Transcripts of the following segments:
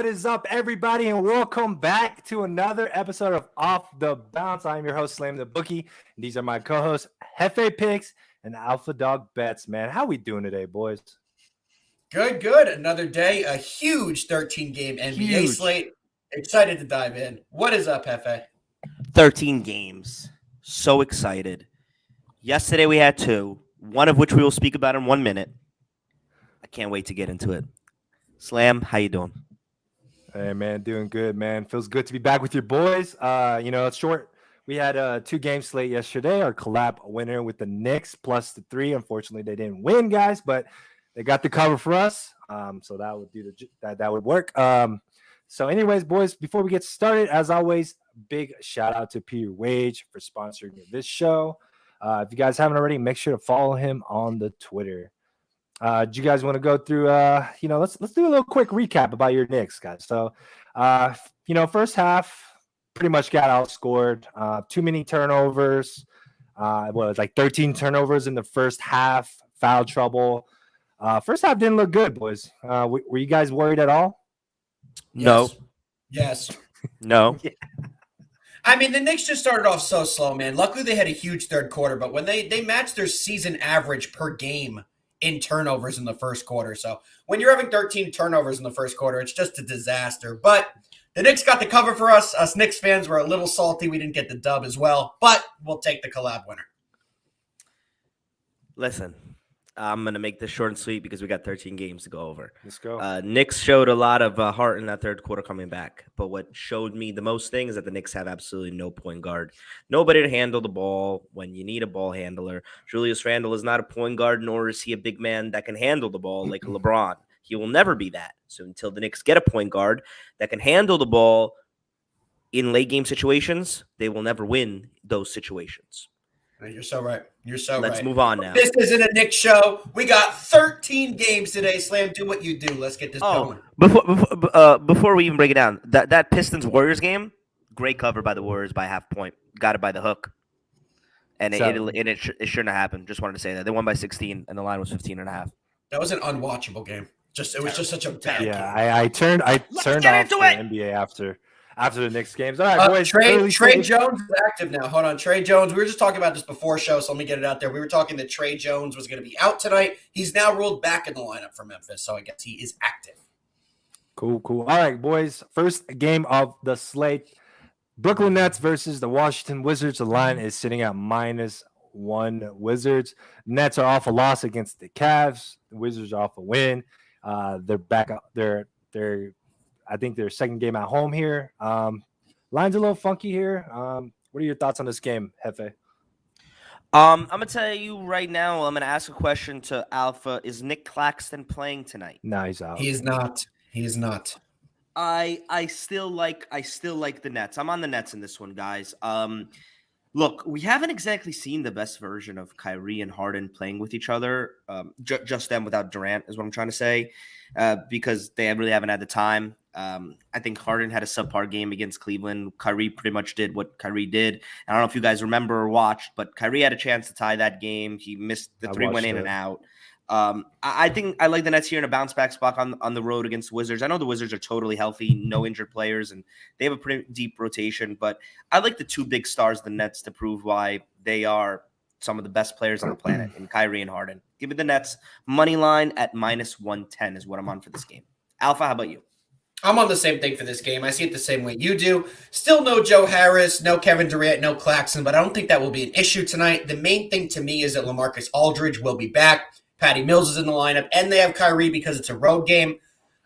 What is up, everybody, and welcome back to another episode of Off the Bounce. I'm your host, Slam the Bookie, and these are my co-hosts, Hefe Picks and Alpha Dog Bets. Man, how we doing today, boys? Good. Another day, a huge 13-game NBA slate. Excited to dive in. What is up, Hefe? 13 games. So excited. Yesterday we had two, one of which we will speak about in 1 minute. I can't wait to get into it. Slam, how you doing? Hey, man, doing good, man. Feels good to be back with your boys. It's short. We had a 2-game slate yesterday. Our collab winner with the Knicks plus the 3. Unfortunately, they didn't win, guys, but they got the cover for us. So that would do that would work. So anyways, boys, before we get started, as always, big shout out to Peter Wage for sponsoring this show. If you guys haven't already, make sure to follow him on the Twitter. Do you guys want to go through let's do a little quick recap about your Knicks, guys. So first half pretty much got outscored. Too many turnovers. It's like 13 turnovers in the first half, foul trouble. First half didn't look good, boys. Were you guys worried at all? No. Yes. No. Yeah. I mean, the Knicks just started off so slow, man. Luckily, they had a huge third quarter, but when they matched their season average per game in turnovers in the first quarter. So when you're having 13 turnovers in the first quarter, it's just a disaster. But the Knicks got the cover for us. Us Knicks fans were a little salty. We didn't get the dub as well, but we'll take the collab winner. Listen, I'm going to make this short and sweet because we got 13 games to go over. Let's go. Knicks showed a lot of heart in that third quarter coming back. But what showed me the most thing is that the Knicks have absolutely no point guard. Nobody to handle the ball when you need a ball handler. Julius Randle is not a point guard, nor is he a big man that can handle the ball like LeBron. He will never be that. So until the Knicks get a point guard that can handle the ball in late game situations, they will never win those situations. You're so right. Let's move on now. This isn't a Knicks show. We got 13 games today. Slam, do what you do. Let's get this going. Before we even break it down, that Pistons-Warriors game, great cover by the Warriors by half point. Got it by the hook. And it shouldn't have happened. Just wanted to say that. They won by 16, and the line was 15.5. That was an unwatchable game. It was just such a bad game. I turned off the NBA after the Knicks games. All right, boys. Trey Jones is active now. Hold on. Trey Jones. We were just talking about this before show, so let me get it out there. We were talking that Trey Jones was going to be out tonight. He's now ruled back in the lineup for Memphis, so I guess he is active. Cool. All right, boys. First game of the slate. Brooklyn Nets versus the Washington Wizards. The line is sitting at -1 Wizards. Nets are off a loss against the Cavs. The Wizards are off a win. They're back. They're I think their second game at home here. Line's a little funky here. What are your thoughts on this game, Hefe? I'm going to tell you right now, I'm going to ask a question to Alpha. Is Nick Claxton playing tonight? No, he's out. He is not. I still like the Nets. I'm on the Nets in this one, guys. Look, we haven't exactly seen the best version of Kyrie and Harden playing with each other. Just them without Durant is what I'm trying to say, because they really haven't had the time. I think Harden had a subpar game against Cleveland. Kyrie pretty much did what Kyrie did. I don't know if you guys remember or watched, but Kyrie had a chance to tie that game. He missed the three, went in and out. I think I like the Nets here in a bounce back spot on the road against the Wizards. I know the Wizards are totally healthy, no injured players, and they have a pretty deep rotation, but I like the two big stars of the Nets to prove why they are some of the best players on the planet, in Kyrie and Harden. Give me the Nets money line at -110 is what I'm on for this game. Alpha, how about you? I'm on the same thing for this game. I see it the same way you do. Still no Joe Harris, no Kevin Durant, no Claxton, but I don't think that will be an issue tonight. The main thing to me is that LaMarcus Aldridge will be back. Patty Mills is in the lineup, and they have Kyrie because it's a road game.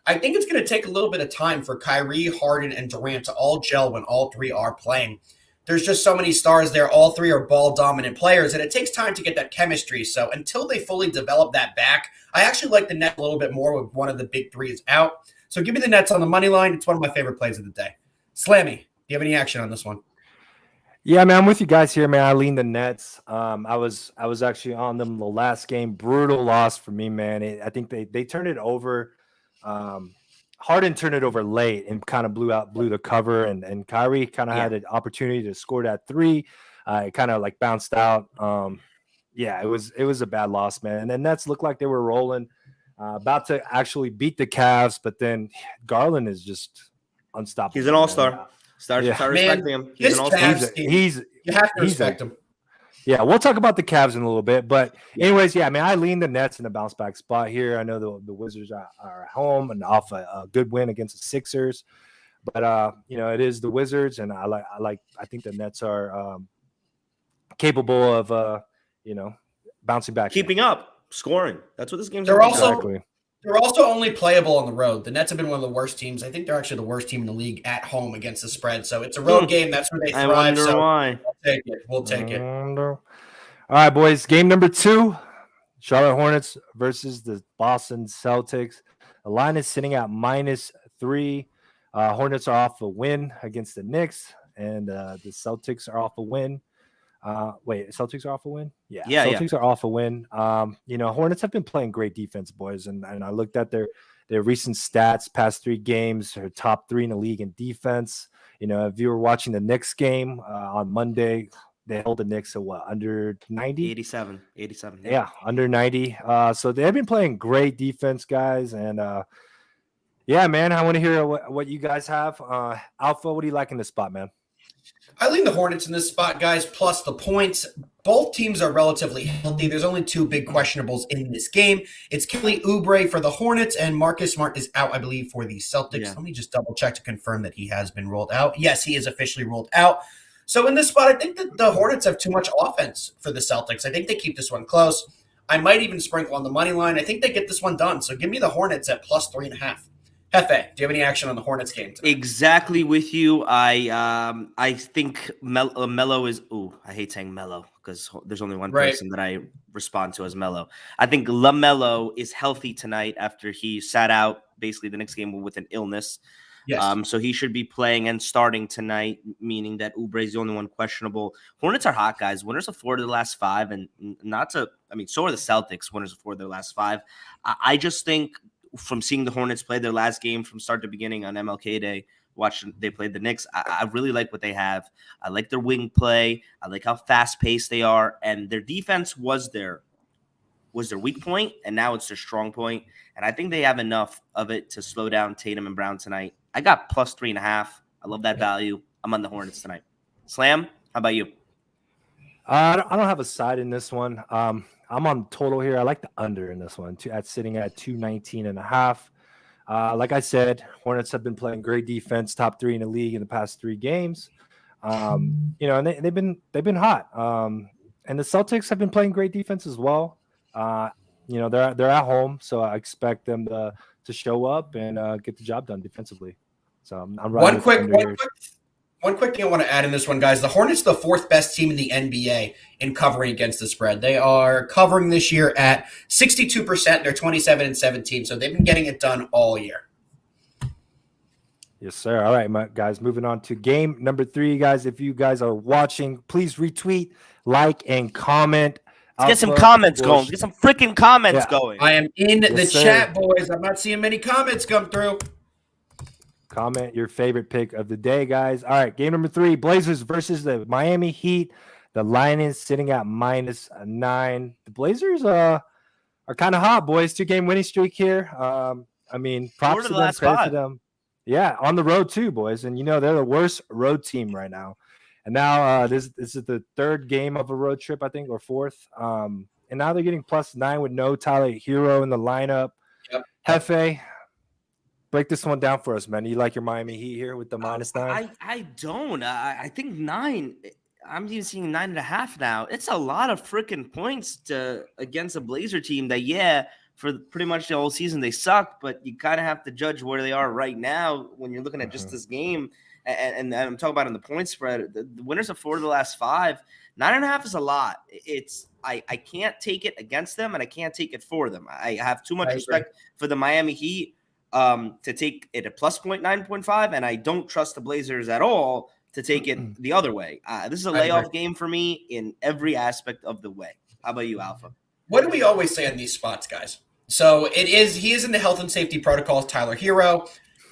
I think it's going to take a little bit of time for Kyrie, Harden, and Durant to all gel when all three are playing. There's just so many stars there. All three are ball-dominant players, and it takes time to get that chemistry. So until they fully develop that back, I actually like the Nets a little bit more with one of the big threes out. So give me the Nets on the money line. It's one of my favorite plays of the day. Slammy, do you have any action on this one? Yeah, man, I'm with you guys here, man. I lean the Nets. I was actually on them the last game. Brutal loss for me, man. I think they turned it over. Harden turned it over late and kind of blew the cover, and Kyrie kind of had an opportunity to score that three. It kind of like bounced out. It was a bad loss, man. And the Nets looked like they were rolling. about to actually beat the Cavs, but then Garland is just unstoppable. He's an all-star. Start Man, respecting him. He's this an all-star. Cavs team, you have to respect him. Yeah, we'll talk about the Cavs in a little bit. But anyways, yeah, I mean, I lean the Nets in a bounce back spot here. I know the Wizards are at home and off a good win against the Sixers. But it is the Wizards, and I think the Nets are capable of bouncing back. Keeping up, scoring. That's what this game's They're about. Exactly. They're also only playable on the road. The Nets have been one of the worst teams. I think they're actually the worst team in the league at home against the spread. So it's a road game. That's where they thrive. I wonder so why. We'll take it. All right, boys. Game number 2, Charlotte Hornets versus the Boston Celtics. The line is sitting at -3. Hornets are off a win against the Knicks, and the Celtics are off a win. Celtics are off a win? Yeah, Celtics are off a win. Hornets have been playing great defense, boys, and I looked at their recent stats, past 3 games, they're top 3 in the league in defense. If you were watching the Knicks game on Monday, they held the Knicks at under 90? 87. Yeah, under 90. So they've been playing great defense, guys, and yeah, man, I want to hear what you guys have. Alpha, what do you like in this spot, man? I lean the Hornets in this spot, guys, plus the points. Both teams are relatively healthy. There's only 2 big questionables in this game. It's Kelly Oubre for the Hornets, and Marcus Smart is out, I believe, for the Celtics. Yeah. Let me just double-check to confirm that he has been rolled out. Yes, he is officially rolled out. So in this spot, I think that the Hornets have too much offense for the Celtics. I think they keep this one close. I might even sprinkle on the money line. I think they get this one done. So give me the Hornets at plus 3.5. Hefe, do you have any action on the Hornets game tonight? Exactly with you. I think Melo is. I hate saying Melo because there's only one person that I respond to as Melo. I think LaMelo is healthy tonight after he sat out basically the next game with an illness. Yes. So he should be playing and starting tonight, meaning that Oubre is the only one questionable. Hornets are hot, guys. Winners of 4 of the last 5, and so are the Celtics. Winners of 4 of their last 5. I just think, from seeing the Hornets play their last game from start to beginning on MLK Day, they played the Knicks. I really like what they have. I like their wing play. I like how fast-paced they are. And their defense was their weak point, and now it's their strong point. And I think they have enough of it to slow down Tatum and Brown tonight. I got plus 3.5. I love that value. I'm on the Hornets tonight. Slam, how about you? I don't have a side in this one. I'm on total here. I like the under in this one, sitting at 219.5. Like I said, Hornets have been playing great defense, top 3 in the league in the past 3 games. And they've been hot. And the Celtics have been playing great defense as well. They're at home, so I expect them to show up and get the job done defensively. So I'm One quick thing I want to add in this one, guys. The Hornets are the 4th best team in the NBA in covering against the spread. They are covering this year at 62%. They're 27-17, so they've been getting it done all year. Yes, sir. All right, guys, moving on to game number 3, guys. If you guys are watching, please retweet, like, and comment. Let's get some comments going. Let's get some freaking comments going. I am in the chat, boys. I'm not seeing many comments come through. Comment your favorite pick of the day, guys. All right, game number 3, Blazers versus the Miami Heat. The line is sitting at -9. The Blazers are kind of hot, boys. 2-game winning streak here. Props to them, credit to them. Yeah, on the road too, boys. And they're the worst road team right now. And now this is the 3rd game of a road trip, I think, or 4th. And now they're getting +9 with no Tyler Hero in the lineup. Yep. Hefe, break this one down for us, man. You like your Miami Heat here with the -9? I don't. I think 9. I'm even seeing 9.5 now. It's a lot of freaking points against a Blazer team that, for pretty much the whole season they suck, but you kind of have to judge where they are right now when you're looking at just this game. And I'm talking about in the point spread. The winners of 4 of the last 5. 9.5 is a lot. I can't take it against them, and I can't take it for them. I have too much respect for the Miami Heat to take it at +9.5, and I don't trust the Blazers at all to take it the other way. This is a layoff game for me in every aspect of the way. How about you, Alpha? What do we always say on these spots, guys? So he is in the health and safety protocols, Tyler Hero.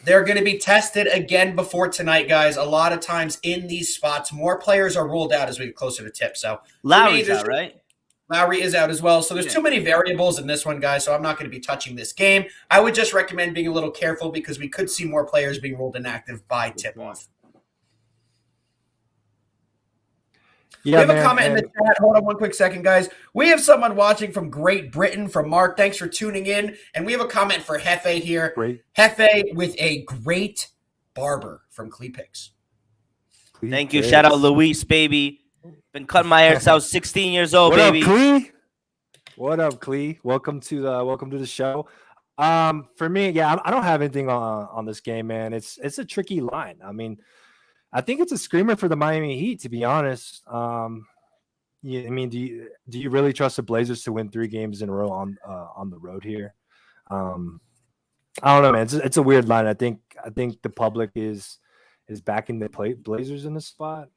They're going to be tested again before tonight, guys. A lot of times in these spots, more players are ruled out as we get closer to tip. So Lowry's out, right? Lowry is out as well. So there's Yeah. too many variables in this one, guys. So I'm not going to be touching this game. I would just recommend being a little careful because we could see more players being ruled inactive by tip-off. Yeah, we have man, a comment in the chat. Hold on one quick second, guys. We have someone watching from Great Britain, from Mark. Thanks for tuning in. And we have a comment for Hefe here. Great. Hefe with a great barber from ClePix. Thank you. Shout out Luis, baby. Been cutting my hair since I was 16 years old, what baby. Up, Clee? What up, Clee? Welcome to the show. For me, yeah, I don't have anything on this game, man. It's a tricky line. I mean, I think it's a screamer for the Miami Heat, to be honest. Yeah, I mean, do you really trust the Blazers to win 3 games in a row on the road here? I don't know, man. It's a weird line. I think the public is backing the Blazers in this spot.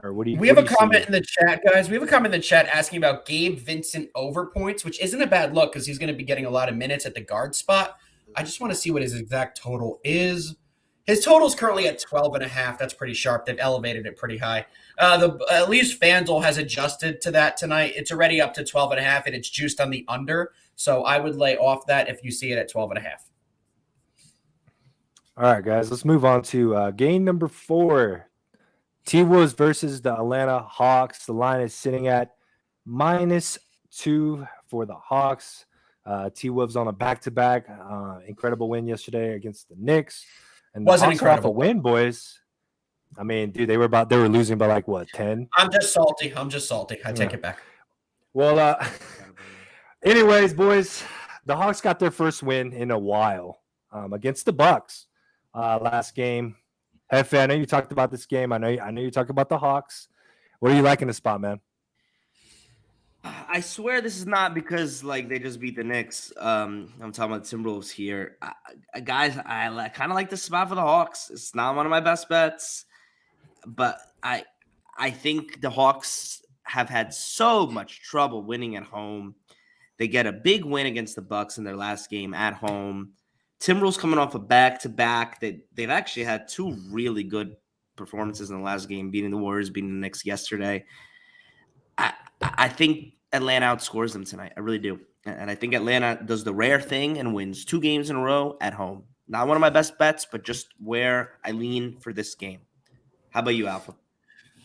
Or what do you? We have a comment in the chat, guys. We have a comment in the chat asking about Gabe Vincent over points, which isn't a bad look because he's going to be getting a lot of minutes at the guard spot. I just want to see what his exact total is. His total is currently at 12.5. That's pretty sharp. They've elevated it pretty high. At least FanDuel has adjusted to that tonight. It's already up to 12.5, and it's juiced on the under. So I would lay off that if you see it at 12.5. All right, guys. Let's move on to game number 4. T-Wolves versus the Atlanta Hawks. The line is sitting at -2 for the Hawks. T-Wolves on a back-to-back. Incredible win yesterday against the Knicks. And Wasn't Hawks incredible. Off a win, boys. I mean, dude, they were losing by like what, 10? I'm just salty. I take it back. Well, anyways, boys, the Hawks got their first win in a while against the Bucks last game. Hefe, I know you talked about this game. I know you talked about the Hawks. What are you liking the spot, man? I swear this is not because like they just beat the Knicks. I'm talking about Timberwolves here. Guys, I kind of like the spot for the Hawks. It's not one of my best bets, but I think the Hawks have had so much trouble winning at home. They get a big win against the Bucks in their last game at home. Timberwolves coming off a back-to-back. They've actually had 2 really good performances in the last game, beating the Warriors, beating the Knicks yesterday. I think Atlanta outscores them tonight. I really do. And I think Atlanta does the rare thing and wins 2 games in a row at home. Not one of my best bets, but just where I lean for this game. How about you, Alpha?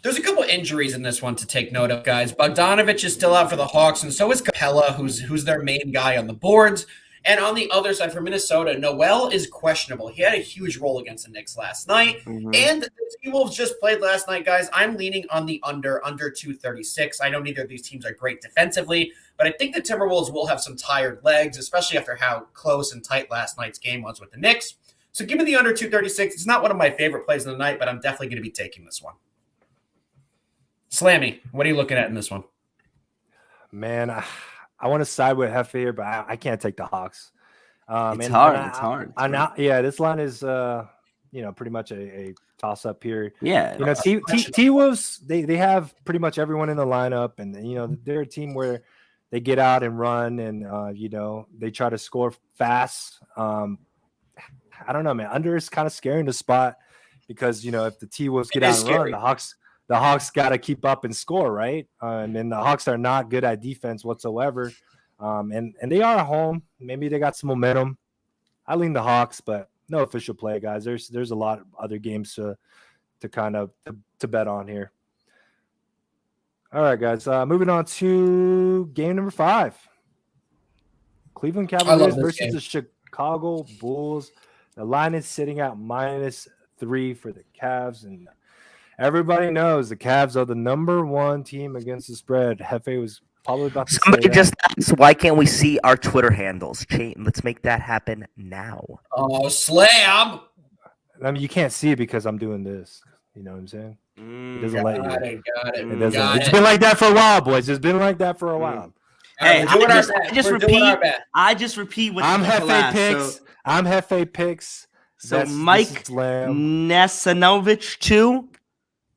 There's a couple injuries in this one to take note of, guys. Bogdanovich is still out for the Hawks, and so is Capella, who's their main guy on the boards. And on the other side for Minnesota, Noel is questionable. He had a huge role against the Knicks last night. Mm-hmm. And the T-Wolves just played last night, guys. I'm leaning on the under 236. I know neither of these teams are great defensively, but I think the Timberwolves will have some tired legs, especially after how close and tight last night's game was with the Knicks. So give me the under 236. It's not one of my favorite plays of the night, but I'm definitely going to be taking this one. Slammy, what are you looking at in this one? Man, I want to side with Hefe here, but I can't take the Hawks. It's hard. Yeah, this line is pretty much a toss up here. Yeah, T-Wolves, they have pretty much everyone in the lineup, and they're a team where they get out and run, and they try to score fast. I don't know, man. Under is kind of scary in the spot because if the T-Wolves get out and run, the Hawks got to keep up and score, right? And the Hawks are not good at defense whatsoever. And they are at home. Maybe they got some momentum. I lean the Hawks, but no official play, guys. There's a lot of other games to kind of to bet on here. All right, guys. Moving on to game number 5. Cleveland Cavaliers versus the Chicago Bulls. The line is sitting at -3 for the Cavs, and everybody knows the Cavs are the number 1 team against the spread. Hefe was probably about to Somebody say just asked, why can't we see our Twitter handles? Let's make that happen now. Oh, slam! I mean, you can't see it because I'm doing this. You know what I'm saying? It doesn't let you. Got it. It doesn't. It's been like that for a while, boys. It's been like that for a while. Hey, I just repeat what I'm Hefe picks. Picks. I'm Hefe Picks. So Mike Nesanovich too.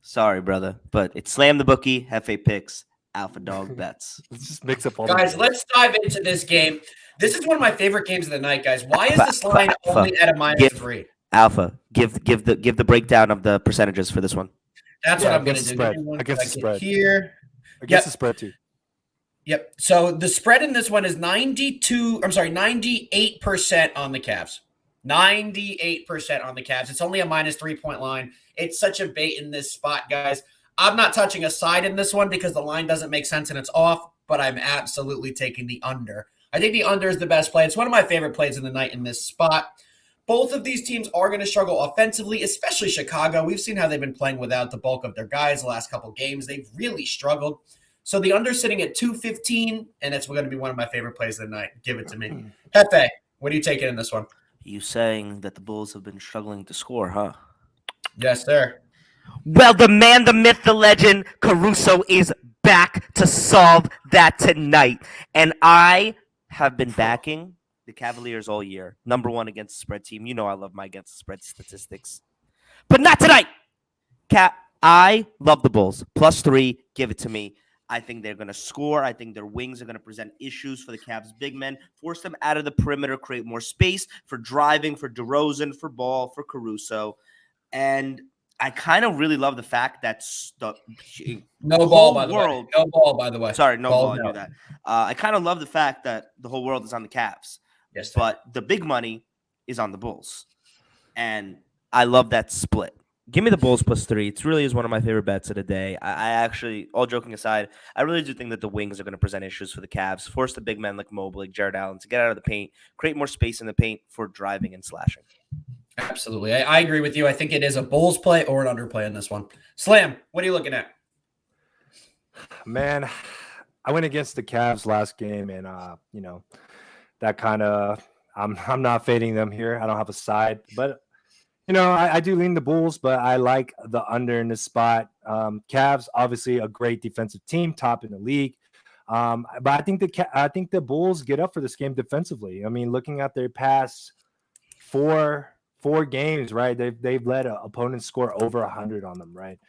Sorry, brother, but it's Slam the Bookie, Hefe Picks, Alpha Dog Bets. Let's just mix up all guys, let's dive into this game. This is one of my favorite games of the night, guys. Why is this line only at a -3? Alpha, give the breakdown of the percentages for this one. That's what I'm going to do. Against the spread. Here. Against the spread, too. Yep. So the spread in this one is 98% on the Cavs. 98% on the Cavs. It's only a minus 3-point line. It's such a bait in this spot, guys. I'm not touching a side in this one because the line doesn't make sense and it's off, but I'm absolutely taking the under. I think the under is the best play. It's one of my favorite plays in the night in this spot. Both of these teams are going to struggle offensively, especially Chicago. We've seen how they've been playing without the bulk of their guys the last couple games. They've really struggled. So the under sitting at 215, and it's going to be one of my favorite plays of the night. Give it to me. Hefe, what are you taking in this one? You saying that the Bulls have been struggling to score, huh? Yes, sir. Well, the man, the myth, the legend, Caruso is back to solve that tonight. And I have been backing the Cavaliers all year. Number one against the spread team. You know I love my against the spread statistics. But not tonight. I love the Bulls. +3. Give it to me. I think they're going to score. I think their wings are going to present issues for the Cavs' big men, force them out of the perimeter, create more space for driving, for DeRozan, for Ball, for Caruso. And I kind of really love the fact that the No ball, by the way. No ball, by the way. Sorry, no ball. No. I knew that. I kind of love the fact that the whole world is on the Cavs. Yes, but the big money is on the Bulls. And I love that split. Give me the Bulls +3. It really is one of my favorite bets of the day. I actually, all joking aside, I really do think that the wings are going to present issues for the Cavs, force the big men like Mobley, Jared Allen to get out of the paint, create more space in the paint for driving and slashing. Absolutely. I agree with you. I think it is a Bulls play or an underplay in this one. Slam, what are you looking at? Man, I went against the Cavs last game, and that kind of I'm not fading them here. I don't have a side, but I do lean the Bulls, but I like the under in this spot. Cavs, obviously a great defensive team, top in the league. But I think the Bulls get up for this game defensively. I mean, looking at their past four games, right? They've let opponents score over 100 on them, right?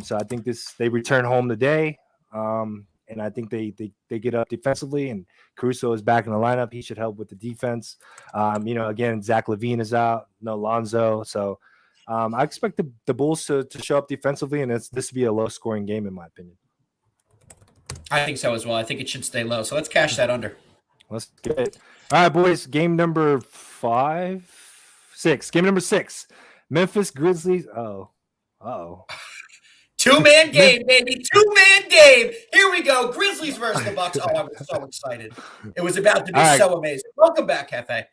So I think they return home today, and I think they get up defensively. And Caruso is back in the lineup; he should help with the defense. Again, Zach LaVine is out, no Lonzo, so I expect the Bulls to show up defensively, and this to be a low-scoring game, in my opinion. I think so as well. I think it should stay low. So let's cash that under. Let's get it. All right, boys. Game number 6. Game number 6. Memphis Grizzlies. Uh-oh. Two-man game, baby. Two-man game. Here we go. Grizzlies versus the Bucks. Oh, I was so excited. It was about to be so amazing. Welcome back, Hefe.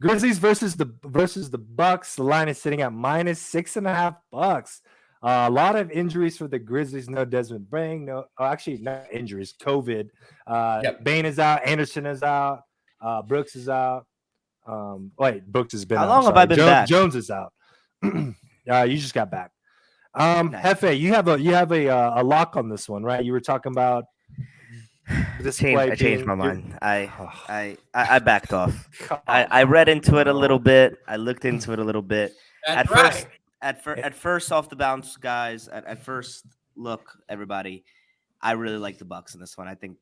Grizzlies versus the Bucks. The line is sitting at -6.5 Bucks. A lot of injuries for the Grizzlies. No Desmond Bain. Actually, not injuries. COVID. Bain is out. Anderson is out. Brooks is out. Brooks has been out. How long have I been back? Jones is out. You just got back. Hefe, you have a lock on this one, right? You were talking about this I changed my mind. I backed off. I read into it a little bit. I looked into it a little bit. At first off the bounce, guys. At first look, everybody, I really like the Bucks in this one. I think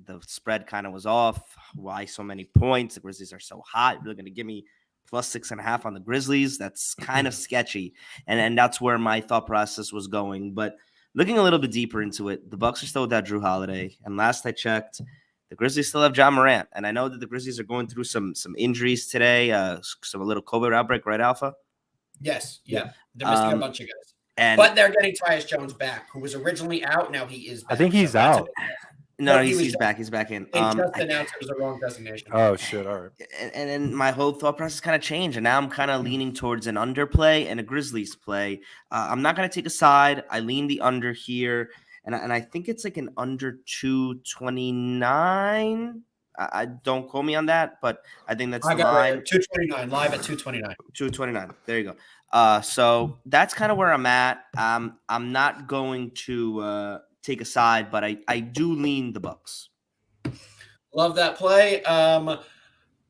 the spread kind of was off. Why so many points? The Grizzlies are so hot. You're really going to give me +6.5 on the Grizzlies? That's kind of sketchy. And that's where my thought process was going. But looking a little bit deeper into it, the Bucks are still without Drew Holiday. And last I checked, the Grizzlies still have John Morant. And I know that the Grizzlies are going through some injuries today, a little COVID outbreak, right, Alpha? Yes. Yeah. They're missing a bunch of guys. But they're getting Tyus Jones back, who was originally out. Now he is back. I think he's out. No, he's back. He's back in. They just announced it was the wrong designation. Oh, shit. All right. And then my whole thought process kind of changed. And now I'm kind of leaning towards an underplay and a Grizzlies play. I'm not going to take a side. I lean the under here. And I think it's like an under 229. I don't quote me on that, but I think that's the line. Right. 229, live at 229. 229. There you go. So that's kind of where I'm at. I'm not going to take a side, but I do lean the Bucks. Love that play.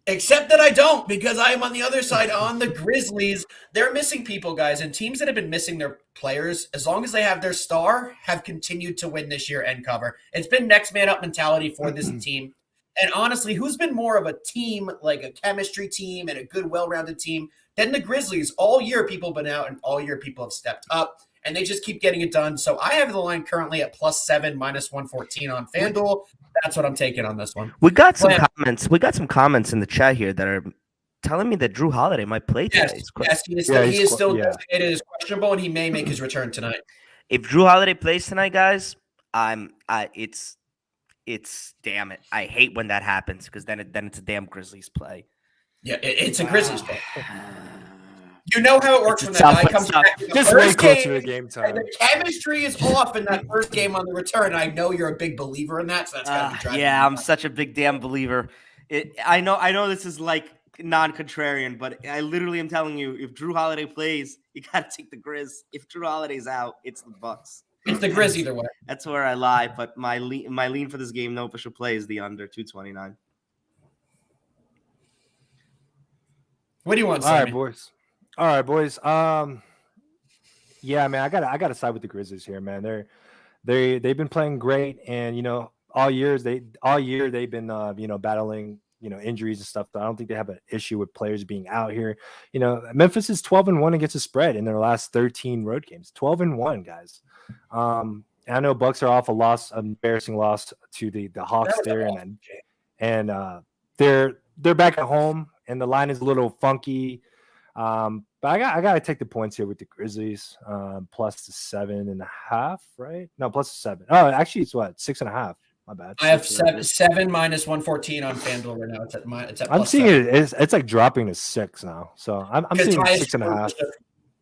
Except that I don't, because I am on the other side on the Grizzlies. They're missing people, guys, and teams that have been missing their players, as long as they have their star, have continued to win this year and cover. It's been next man up mentality for this team. And honestly, who's been more of a team, like a chemistry team and a good, well-rounded team than the Grizzlies? All year people have been out, and all year people have stepped up. And they just keep getting it done. So I have the line currently at +7, -114 on FanDuel. That's what I'm taking on this one. We got some Slam. comments. We got some comments in the chat here that are telling me that Drew Holiday might play today. Yes, he is still designated as questionable, and he may make his return tonight. If Drew Holiday plays tonight, guys, it's damn it. I hate when that happens because then it's a damn Grizzlies play. Yeah, it's a Grizzlies play. You know how it works when that guy comes back. Just way closer to game time. The chemistry is off in that first game on the return. I know you're a big believer in that, so that's gotta be driving. Yeah, I'm such a big damn believer. I know this is like non-contrarian, but I literally am telling you, if Drew Holiday plays, you gotta take the Grizz. If Drew Holiday's out, it's the Bucks. It's the Grizz either way. That's where I lie, but my lean for this game, no official play, is the under 229. What do you want, All right, boys. Yeah, man, I gotta side with the Grizzlies here, man. They've been playing great, and all year they've been battling injuries and stuff. So I don't think they have an issue with players being out here. Memphis is 12-1 against the spread in their last 13 road games. 12-1, guys. I know Bucks are off an embarrassing loss to the Hawks there, and they're back at home, and the line is a little funky. But I gotta take the points here with the Grizzlies, plus the 7.5, right? No, plus the 7. Oh, actually, it's what, 6.5. My bad. I have 7 minus 114 on FanDuel right now. It's at I'm seeing 7. it's like dropping to 6 now. So I'm seeing 6.5.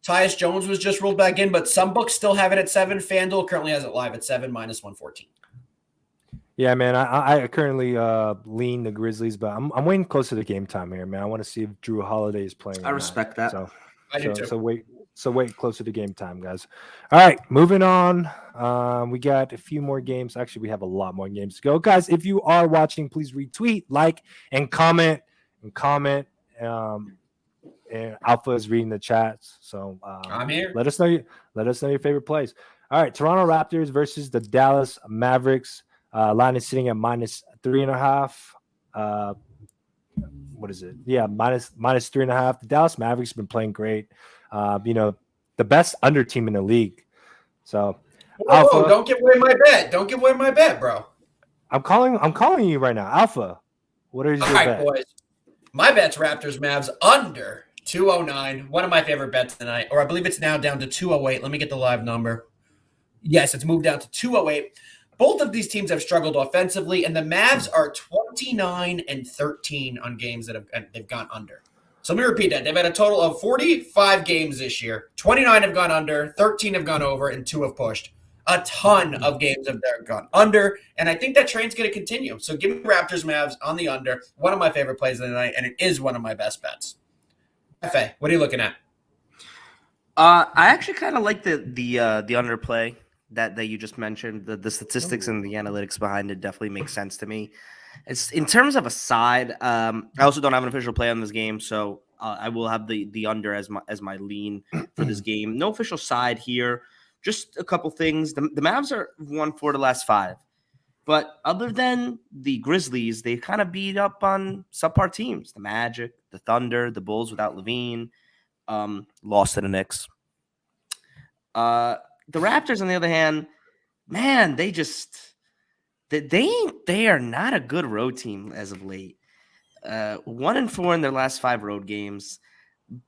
Tyus Jones was just ruled back in, but some books still have it at 7. FanDuel currently has it live at 7 minus 114. Yeah, man. I currently lean the Grizzlies, but I'm waiting close to the game time here, man. I want to see if Drew Holiday is playing. I respect that. I do too. So wait closer to game time, guys. All right, moving on. We got a few more games. Actually, we have a lot more games to go, guys. If you are watching, please retweet, like, and comment. And Alpha is reading the chats, so I'm here. Let us know your favorite plays. All right, Toronto Raptors versus the Dallas Mavericks. Line is sitting at minus 3.5. What is it? Yeah, minus 3.5. The Dallas Mavericks have been playing great. The best under team in the league. So, Whoa, don't give away my bet. Don't give away my bet, bro. I'm calling you right now, Alpha. What is your bet? All right, boys. My bet's Raptors Mavs under 209. One of my favorite bets tonight, or I believe it's now down to 208. Let me get the live number. Yes, it's moved down to 208. Both of these teams have struggled offensively, and the Mavs are 29-13 on games that they've gone under. So let me repeat that. They've had a total of 45 games this year. 29 have gone under, 13 have gone over, and 2 have pushed. A ton of games have gone under, and I think that train's going to continue. So give me Raptors Mavs on the under. One of my favorite plays of the night, and it is one of my best bets. FA, what are you looking at? I actually kind of like the underplay that you just mentioned. The statistics and the analytics behind it definitely make sense to me. It's in terms of a side. I also don't have an official play on this game, so I will have the under as my lean for this game. No official side here. Just a couple things. The Mavs are 1-4 the last 5, but other than the Grizzlies, they kind of beat up on subpar teams. The Magic, the Thunder, the Bulls without Levine, lost to the Knicks. The Raptors, on the other hand, man, they are not a good road team as of late. 1-4 in their last 5 road games,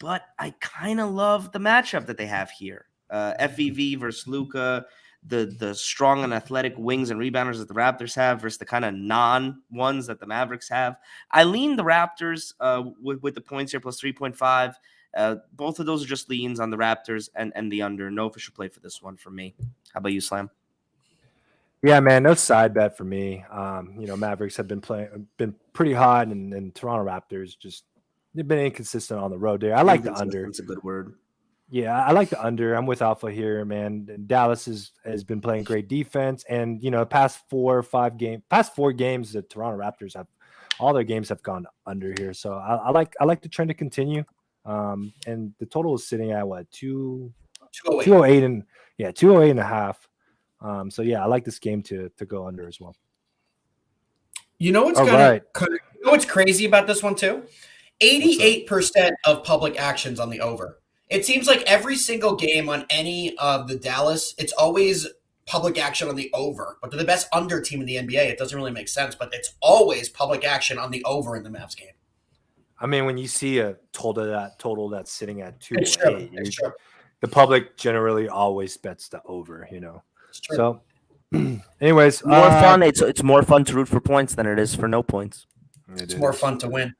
but I kind of love the matchup that they have here. FEV versus Luka, the strong and athletic wings and rebounders that the Raptors have versus the kind of non-ones that the Mavericks have. I lean the Raptors with the points here, plus 3.5. Both of those are just leans on the Raptors and the under. No official play for this one for me. How about you, Slam? Yeah, man, no side bet for me. Mavericks have been pretty hot, and Toronto Raptors they've been inconsistent on the road there. I like the under. That's a good word. Yeah, I like the under. I'm with Alpha here, man. Dallas has been playing great defense, and past 4 games, the Toronto Raptors all their games have gone under here. So I like the trend to continue. And the total is sitting at what 208 and 208.5. So yeah, I like this game to go under as well. You know what's crazy about this one too? 88% of public actions on the over. It seems like every single game on any of the Dallas, it's always public action on the over, but they're the best under team in the NBA. It doesn't really make sense, but it's always public action on the over in the Mavs game. I mean, when you see a total that's sitting at It's true. 208, It's true. the public generally always bets the over, It's true. So, anyways, More fun. It's more fun to root for points than it is for no points. It's more fun to win.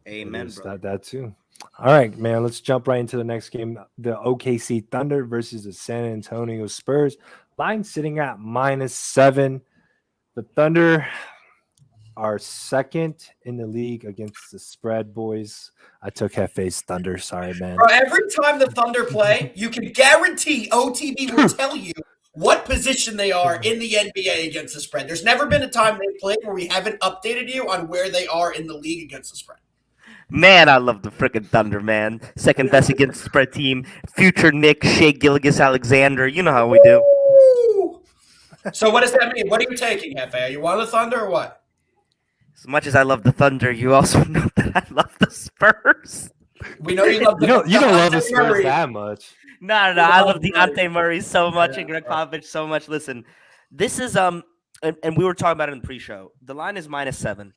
Amen, bro. That too. All right, man. Let's jump right into the next game. The OKC Thunder versus the San Antonio Spurs. Line sitting at -7. The Thunder are second in the league against the spread, boys. I took Hefe's Thunder. Sorry, man. Bro, every time the Thunder play, you can guarantee OTB will tell you what position they are in the NBA against the spread. There's never been a time they played where we haven't updated you on where they are in the league against the spread. Man, I love the freaking Thunder, man. Second best against the spread team. Future Nick, Shea Gilgeous-Alexander. You know how we do. Woo! So what does that mean? What are you taking, Hefe? Are you on the Thunder or what? As much as I love the Thunder, you also know that I love the Spurs. We know you love You don't love the Spurs that much. No. I love Deontay Murray so much and Greg Popovich so much. Listen, this is and we were talking about it in the pre-show. The line is -7.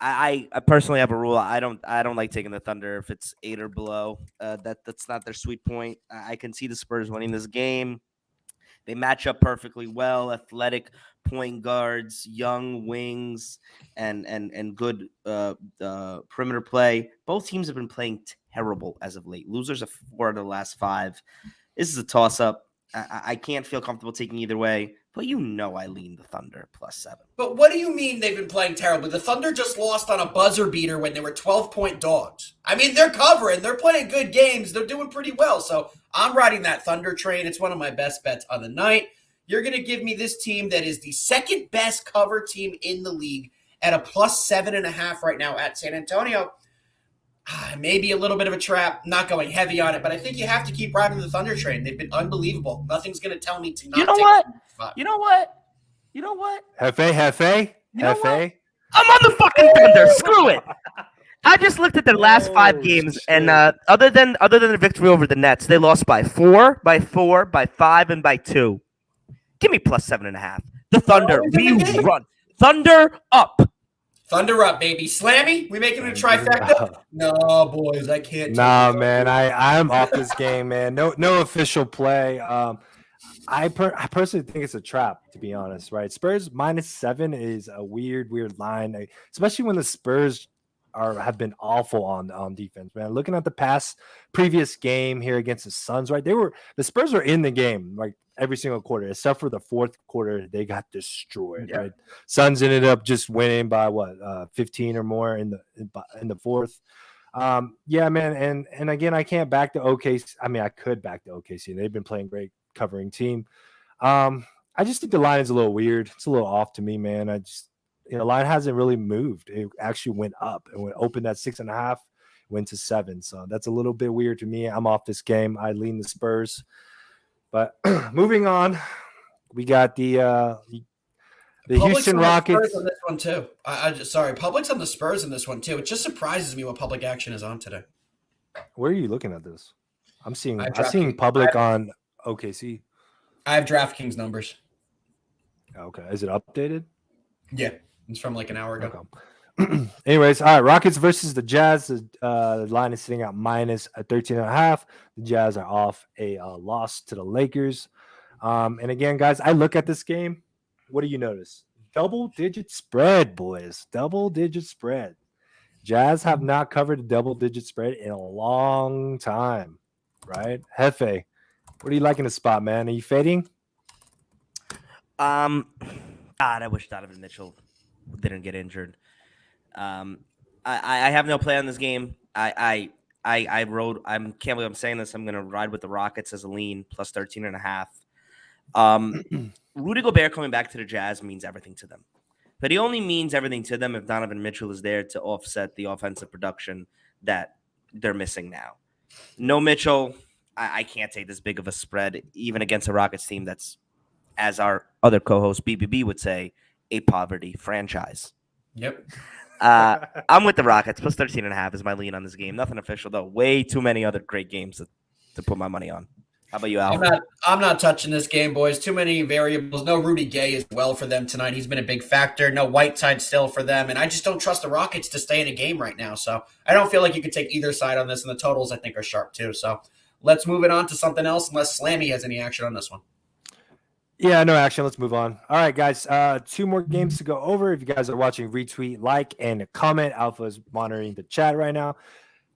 I personally have a rule. I don't like taking the Thunder if it's 8 or below. That's not their sweet point. I can see the Spurs winning this game. They match up perfectly well. Athletic point guards, young wings, and good perimeter play. Both teams have been playing terrible as of late. Losers of 4 of the last 5. This is a toss-up. I can't feel comfortable taking either way, but I lean the Thunder +7. But what do you mean they've been playing terribly? The Thunder just lost on a buzzer beater when they were 12-point dogs. I mean, they're covering. They're playing good games. They're doing pretty well. So I'm riding that Thunder train. It's one of my best bets on the night. You're going to give me this team that is the second best cover team in the league at a +7.5 right now at San Antonio. Maybe a little bit of a trap, not going heavy on it, but I think you have to keep riding the Thunder train. They've been unbelievable. Nothing's going to tell me to not You know take what? spot. You know what? Hefe. You know what? I'm on the fucking Thunder. Screw it. I just looked at their last 5 games, and other than the victory over the Nets, they lost by 4, by 4, by 5, and by 2. Give me +7.5. The Thunder, we run. Thunder up. Thunder up, baby. Slammy? We making it a trifecta? No, boys, I can't. Nah, man, I'm off this game, man. No official play. I personally think it's a trap, to be honest, right? Spurs -7 is a weird line, especially when the Spurs have been awful on defense, man. Looking at the previous game here against the Suns, right? The Spurs were in the game like every single quarter, except for the fourth quarter. They got destroyed, right? Suns ended up just winning by 15 or more in the fourth. Yeah, man, and again, I can't back the OKC. I mean, I could back the OKC. They've been playing great covering team. I just think the line is a little weird. It's a little off to me, man. The line hasn't really moved. It actually went up. It opened at 6.5, went to 7. So that's a little bit weird to me. I'm off this game. I lean the Spurs. But moving on, we got the Houston Rockets. On this one too. Public's on the Spurs in this one too. It just surprises me what public action is on today. Where are you looking at this? I'm seeing public on OKC. I have DraftKings numbers. Okay, is it updated? Yeah, it's from like an hour ago. Okay. Anyways, all right, Rockets versus the Jazz. The line is sitting at -13.5. The Jazz are off a loss to the Lakers. And again, guys, I look at this game. What do you notice? Double-digit spread, boys. Double-digit spread. Jazz have not covered a double-digit spread in a long time, right? Hefe, what are you liking the spot, man? Are you fading? God, I wish Donovan Mitchell didn't get injured. I have no play on this game. I can't believe I'm saying this. I'm gonna ride with the Rockets as a lean +13.5. Rudy Gobert coming back to the Jazz means everything to them, but he only means everything to them if Donovan Mitchell is there to offset the offensive production that they're missing now. No Mitchell, I can't take this big of a spread, even against a Rockets team that's, as our other co-host BBB would say, a poverty franchise. Yep. I'm with the Rockets. +13.5 is my lean on this game. Nothing official, though. Way too many other great games to put my money on. How about you, Al? I'm not touching this game, boys. Too many variables. No Rudy Gay as well for them tonight. He's been a big factor. No Whiteside still for them. And I just don't trust the Rockets to stay in a game right now. So I don't feel like you could take either side on this. And the totals, I think, are sharp too. So let's move it on to something else unless Slammy has any action on this one. Yeah, no action. Let's move on. All right, guys. 2 more games to go over. If you guys are watching, retweet, like, and comment. Alpha is monitoring the chat right now.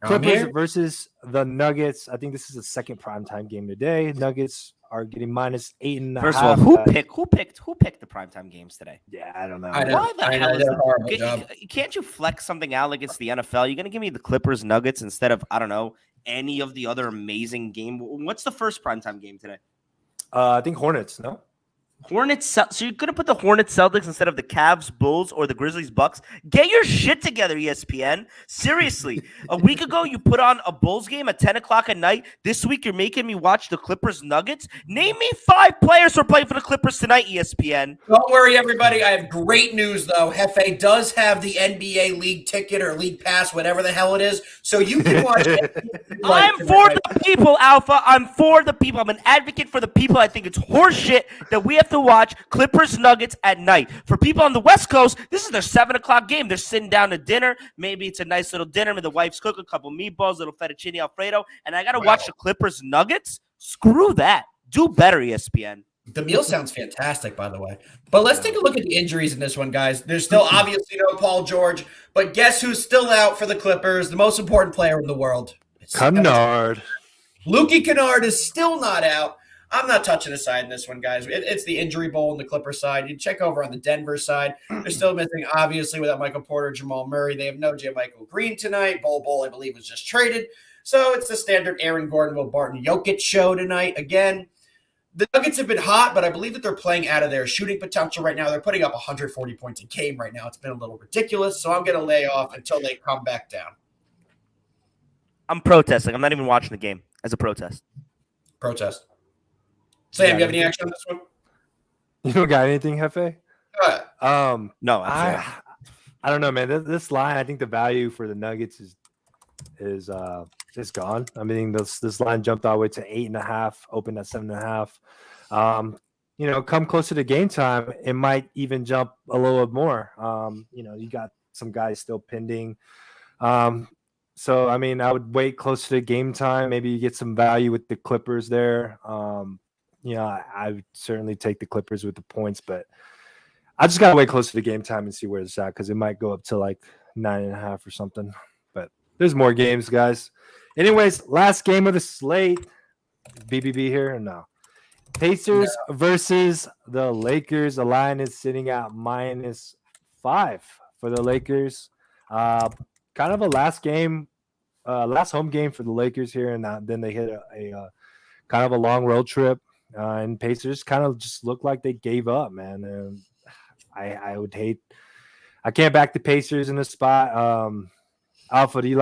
Clippers versus the Nuggets. I think this is the second primetime game today. Nuggets are getting -8.5. First of all, who picked the primetime games today? Yeah, I don't know. Why the hell can't you flex something out against the NFL? You're gonna give me the Clippers Nuggets instead of, I don't know, any of the other amazing game. What's the first primetime game today? I think Hornets. No. Hornets. So you're gonna put the Hornets Celtics instead of the Cavs Bulls or the Grizzlies Bucks? Get your shit together, ESPN. Seriously, a week ago you put on a Bulls game at 10 o'clock at night. This week you're making me watch the Clippers Nuggets. Name me 5 players who are playing for the Clippers tonight, ESPN. Don't worry, everybody. I have great news though. Hefe does have the NBA league ticket or league pass, whatever the hell it is, so you can watch it. I'm for the people, Alpha. I'm for the people. I'm an advocate for the people. I think it's horseshit that we have to watch Clippers Nuggets at night. For people on the West Coast, this is their 7 o'clock game. They're sitting down to dinner. Maybe it's a nice little dinner with the wife's cook, a couple meatballs, little fettuccine Alfredo, and I got to watch the Clippers Nuggets? Screw that. Do better, ESPN. The meal sounds fantastic, by the way. But let's take a look at the injuries in this one, guys. There's still obviously no Paul George, but guess who's still out for the Clippers? The most important player in the world. Kennard. Lukey Kennard is still not out. I'm not touching a side in this one, guys. It's the injury bowl on the Clippers side. You check over on the Denver side. They're still missing, obviously, without Michael Porter, Jamal Murray. They have no J. Michael Green tonight. Bowl, I believe, was just traded. So it's the standard Aaron Gordon, Will Barton, Jokic show tonight. Again, the Nuggets have been hot, but I believe that they're playing out of their shooting potential right now. They're putting up 140 points a game right now. It's been a little ridiculous, so I'm going to lay off until they come back down. I'm protesting. I'm not even watching the game as a protest. Protest. Sam, you have any action on this one? You don't got anything, Hefe? No, I don't know, man. This line, I think the value for the Nuggets is gone. I mean, this line jumped all the way to 8.5, opened at 7.5. Come closer to game time, it might even jump a little bit more. You got some guys still pending. So I mean, I would wait closer to game time. Maybe you get some value with the Clippers there. I would certainly take the Clippers with the points, but I just gotta wait closer to game time and see where it's at because it might go up to like 9.5 or something. But there's more games, guys. Anyways, last game of the slate. BBB here or no? Pacers versus the Lakers. The line is sitting at -5 for the Lakers. Kind of a last home game for the Lakers here, and then they hit a kind of a long road trip. And Pacers kind of just look like they gave up, man. And I would hate. I can't back the Pacers in this spot. Alpha, who do you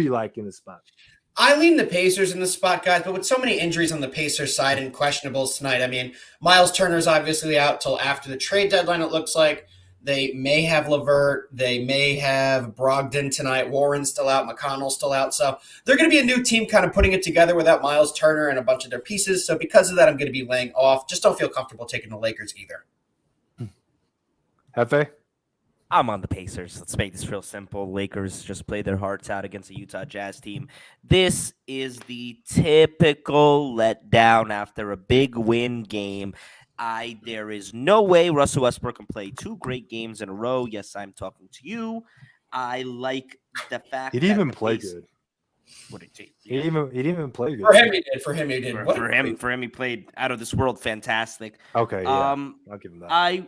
like in this spot? I lean the Pacers in the spot, guys, but with so many injuries on the Pacers side and questionables tonight, I mean, Miles Turner's obviously out till after the trade deadline, it looks like. They may have LeVert. They may have Brogdon tonight. Warren's still out. McConnell's still out. So they're going to be a new team kind of putting it together without Miles Turner and a bunch of their pieces. So because of that, I'm going to be laying off. Just don't feel comfortable taking the Lakers either. Hefe? I'm on the Pacers. Let's make this real simple. Lakers just played their hearts out against a Utah Jazz team. This is the typical letdown after a big win game. There is no way Russell Westbrook can play 2 great games in a row. Yes, I'm talking to you. I like the fact he didn't even play good. What did he? He didn't even play good. For him, he did. For him, he played out of this world. Fantastic. Okay, yeah. I'll give him that. I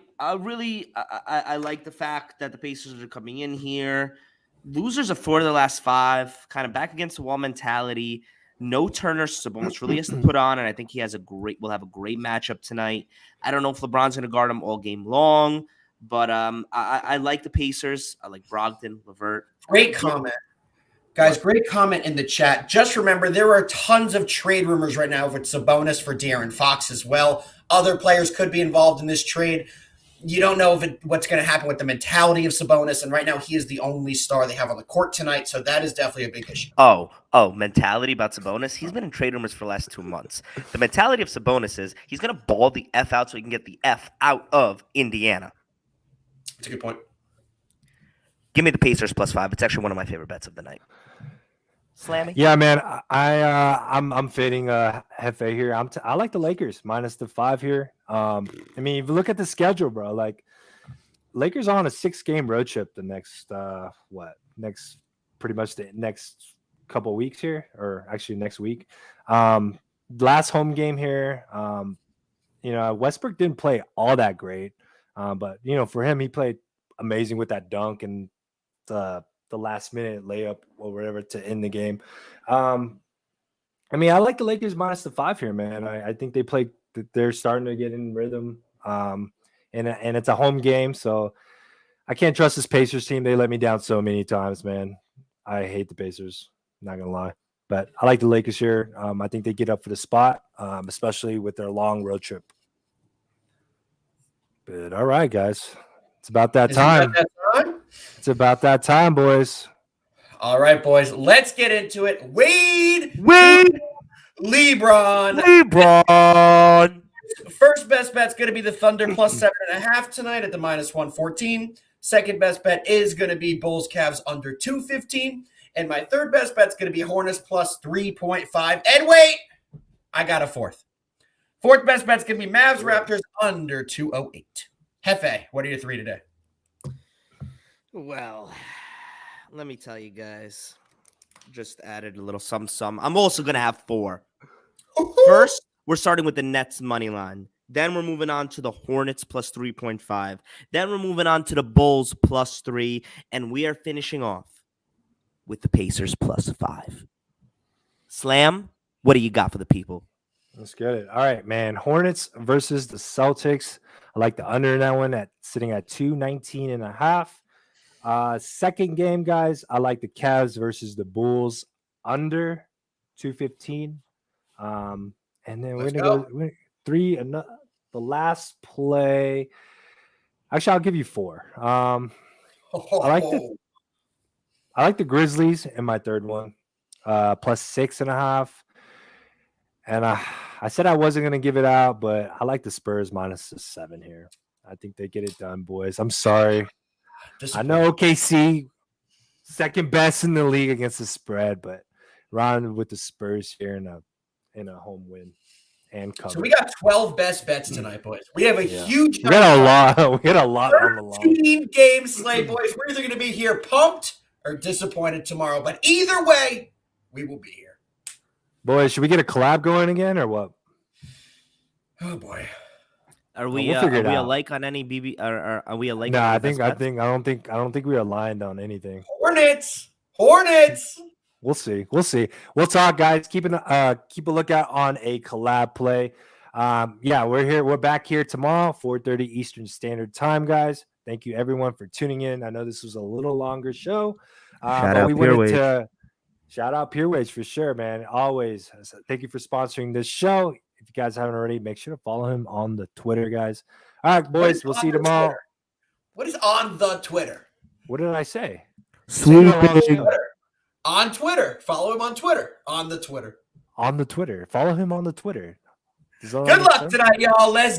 like the fact that the Pacers are coming in here. Losers of 4 of the last 5, kind of back against the wall mentality. No Turner, Sabonis really has to put on, and I think will have a great matchup tonight. I don't know if LeBron's going to guard him all game long, but I like the Pacers. I like Brogdon, LeVert. Great comment. Guys, great comment in the chat. Just remember, there are tons of trade rumors right now with Sabonis for De'Aaron Fox as well. Other players could be involved in this trade. You don't know what's going to happen with the mentality of Sabonis, and right now he is the only star they have on the court tonight, so that is definitely a big issue. Oh, mentality about Sabonis. He's been in trade rumors for the last 2 months. The mentality of Sabonis is he's going to ball the F out so he can get the F out of Indiana. That's a good point. Give me the Pacers +5. It's actually one of my favorite bets of the night. Slammy. Yeah, man. I'm fading Hefe here. I like the Lakers -5 here. I mean, if you look at the schedule, bro, like Lakers are on a 6-game road trip the next pretty much the next couple weeks here, or actually next week. Last home game here. Westbrook didn't play all that great, but for him, he played amazing with that dunk and the last minute layup or whatever to end the game. I mean, I like the Lakers -5 here, man. I think they're starting to get in rhythm. And it's a home game, so I can't trust this Pacers team. They let me down so many times, man. I hate the Pacers, not gonna lie. But I like the Lakers here. I think they get up for the spot, especially with their long road trip. But all right, guys. It's about that time. It's about that time, boys. All right, boys. Let's get into it. Wade. LeBron. First best bet's going to be the Thunder +7.5 tonight at the -114. Second best bet is going to be Bulls Cavs under 215. And my third best bet's going to be Hornets +3.5. And wait, I got a fourth. Fourth best bet's going to be MavericksRaptors under 208. Hefe, what are your three today? Well, let me tell you guys. Just added a little sum. I'm also going to have 4. First, we're starting with the Nets money line. Then we're moving on to the Hornets +3.5. Then we're moving on to the Bulls +3. And we are finishing off with the Pacers +5. Slam, what do you got for the people? Let's get it. All right, man. Hornets versus the Celtics. I like the under in that one sitting at 219.5. Second game, guys, I like the Cavs versus the Bulls under 215. And then we're gonna go 3. The last play. Actually, I'll give you 4. I like the Grizzlies in my third one, +6.5. And I said I wasn't gonna give it out, but I like the Spurs -7 here. I think they get it done, boys. I'm sorry. I know OKC second best in the league against the spread, but round with the Spurs here in a home win and cover. So we got 12 best bets tonight, boys. We have a huge. We got a lot. We got a lot on the line. 13-game slate, boys. We're either going to be here pumped or disappointed tomorrow, but either way, we will be here. Boys, should we get a collab going again or what? Oh boy. Are we We'll figure it out. alike on any BB? Are we alike? No, on I the best bets? don't think we're aligned on anything. Hornets. We'll see. We'll talk, guys. Keep a lookout on a collab play. Yeah, we're here. We're back here tomorrow, 4:30 Eastern Standard Time, guys. Thank you, everyone, for tuning in. I know this was a little longer show. Shout out Pure Waves for sure, man. Always. Thank you for sponsoring this show. If you guys haven't already, make sure to follow him on the Twitter, guys. All right, boys. We'll see you tomorrow. Twitter? What is on the Twitter? What did I say? On Twitter. Follow him on Twitter. On the Twitter. On the Twitter. Follow him on the Twitter. Good luck tonight, y'all. Let's